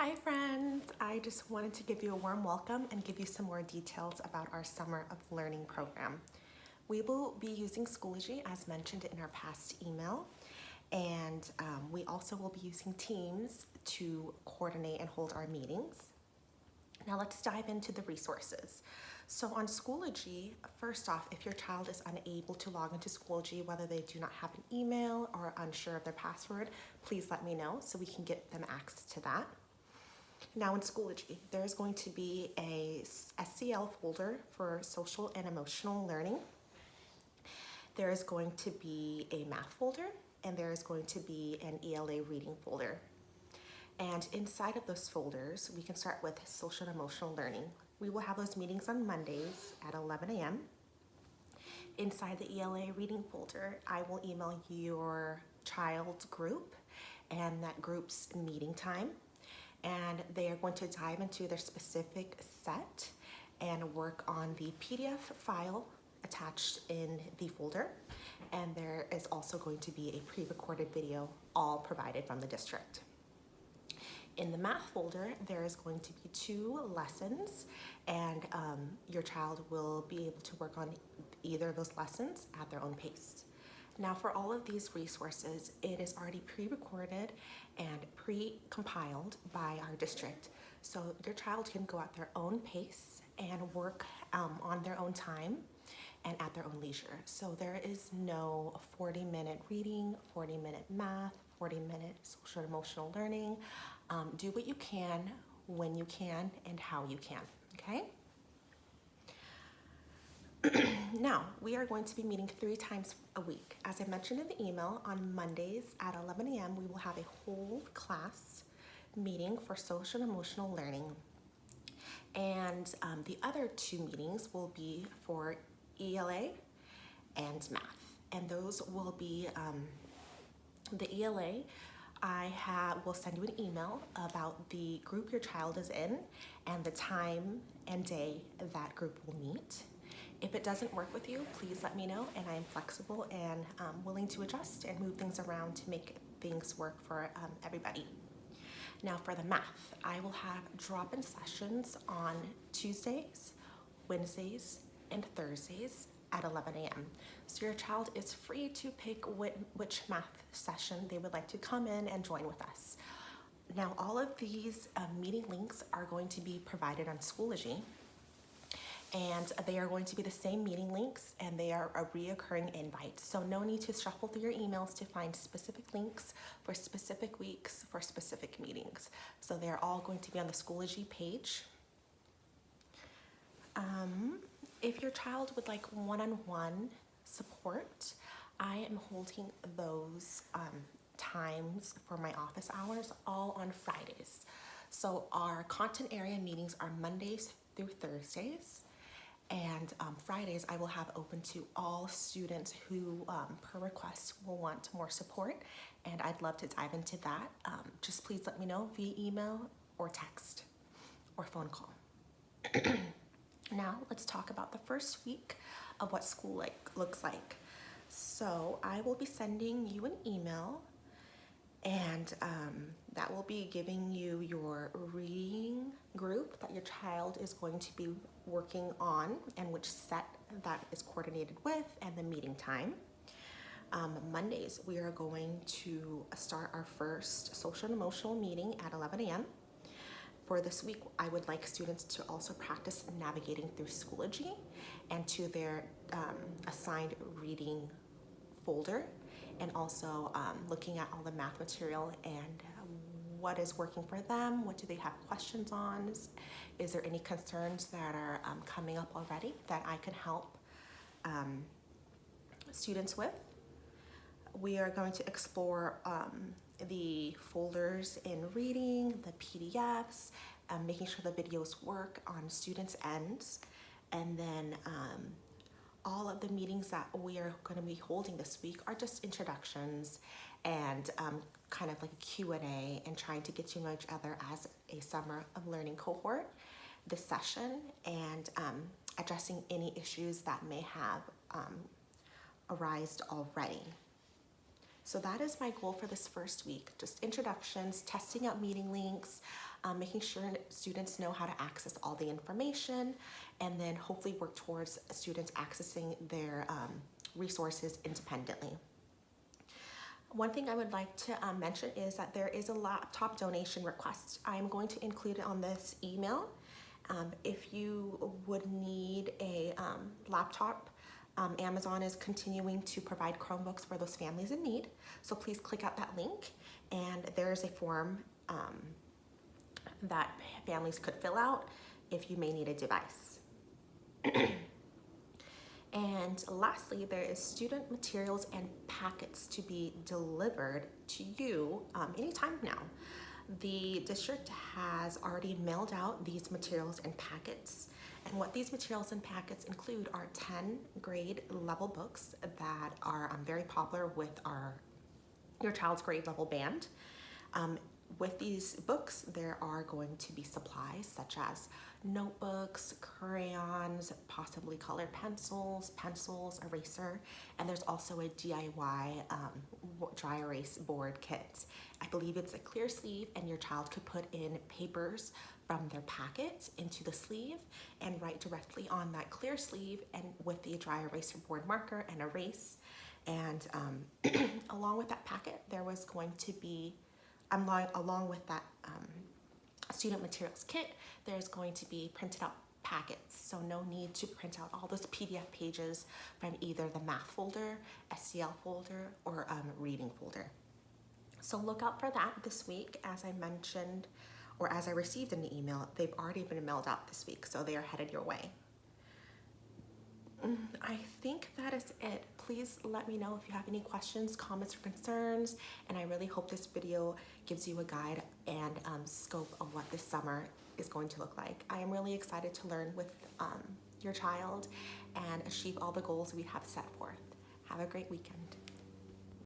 Hi friends, I just wanted to give you a warm welcome and give you some more details about our Summer of Learning program. We will be using Schoology as mentioned in our past email, and we also will be using Teams to coordinate and hold our meetings. Now let's dive into the resources. So on Schoology, first off, if your child is unable to log into Schoology, whether they do not have an email or unsure of their password, please let me know so we can get them access to that. Now in Schoology, there's going to be a SEL folder for social and emotional learning. There is going to be a math folder, and there is going to be an ELA reading folder. And inside of those folders, we can start with social and emotional learning. We will have those meetings on Mondays at 11 a.m. Inside the ELA reading folder, I will email your child's group and that group's meeting time. And they are going to dive into their specific set and work on the PDF file attached in the folder. And there is also going to be a pre-recorded video, all provided from the district. In the math folder, there is going to be 2 lessons, and your child will be able to work on either of those lessons at their own pace. Now for all of these resources, it is already pre-recorded and pre-compiled by our district. So your child can go at their own pace and work on their own time and at their own leisure. So there is no 40-minute reading, 40-minute math, 40-minute social and emotional learning. Do what you can, when you can, and how you can, okay? Now, we are going to be meeting 3 times a week. As I mentioned in the email, on Mondays at 11 a.m., we will have a whole class meeting for social and emotional learning. And the other 2 meetings will be for ELA and math. And those will be the ELA. Will send you an email about the group your child is in and the time and day that group will meet. If it doesn't work with you, please let me know, and I am flexible and willing to adjust and move things around to make things work for everybody. Now for the math, I will have drop-in sessions on Tuesdays, Wednesdays, and Thursdays at 11 a.m. So your child is free to pick which math session they would like to come in and join with us. Now all of these meeting links are going to be provided on Schoology, and they are going to be the same meeting links, and they are a reoccurring invite. So no need to shuffle through your emails to find specific links for specific weeks for specific meetings. So they're all going to be on the Schoology page. If your child would like one-on-one support, I am holding those times for my office hours all on Fridays. So our content area meetings are Mondays through Thursdays, and Fridays I will have open to all students who, per request, will want more support, and I'd love to dive into that. Just please let me know via email or text or phone call. Now let's talk about the first week of what school looks like. So I will be sending you an email, and that will be giving you your reading group that your child is going to be working on and which set that is coordinated with and the meeting time. Mondays, we are going to start our first social and emotional meeting at 11 a.m. For this week, I would like students to also practice navigating through Schoology and to their assigned reading folder, and also looking at all the math material and what is working for them, what do they have questions on, is there any concerns that are coming up already that I can help students with. We are going to explore the folders in reading, the PDFs, making sure the videos work on students' ends, and then all of the meetings that we are going to be holding this week are just introductions and kind of like a Q&A and trying to get to know each other as a Summer of Learning cohort this session, and addressing any issues that may have arisen already. So that is my goal for this first week, just introductions, testing out meeting links, making sure students know how to access all the information, and then hopefully work towards students accessing their resources independently. One thing I would like to mention is that there is a laptop donation request. I'm going to include it on this email. If you would need a laptop, Amazon is continuing to provide Chromebooks for those families in need. So please click out that link, and there's a form that families could fill out if you may need a device. And lastly, there is student materials and packets to be delivered to you anytime now. The district has already mailed out these materials and packets. And what these materials and packets include are 10 grade level books that are very popular with your child's grade level band. With these books, there are going to be supplies such as notebooks, crayons, possibly colored pencils, eraser, and there's also a DIY dry erase board kit. I believe it's a clear sleeve, and your child could put in papers from their packet into the sleeve and write directly on that clear sleeve and with the dry eraser board marker and erase. And along with that packet, there was going to be along with that student materials kit, there's going to be printed out packets. So no need to print out all those PDF pages from either the math folder, SEL folder, or reading folder. So look out for that this week. As I mentioned, or as I received in the email, they've already been mailed out this week, so they are headed your way. I think that is it. Please let me know if you have any questions, comments, or concerns, and I really hope this video gives you a guide and scope of what this summer is going to look like. I am really excited to learn with your child and achieve all the goals we have set forth. Have a great weekend.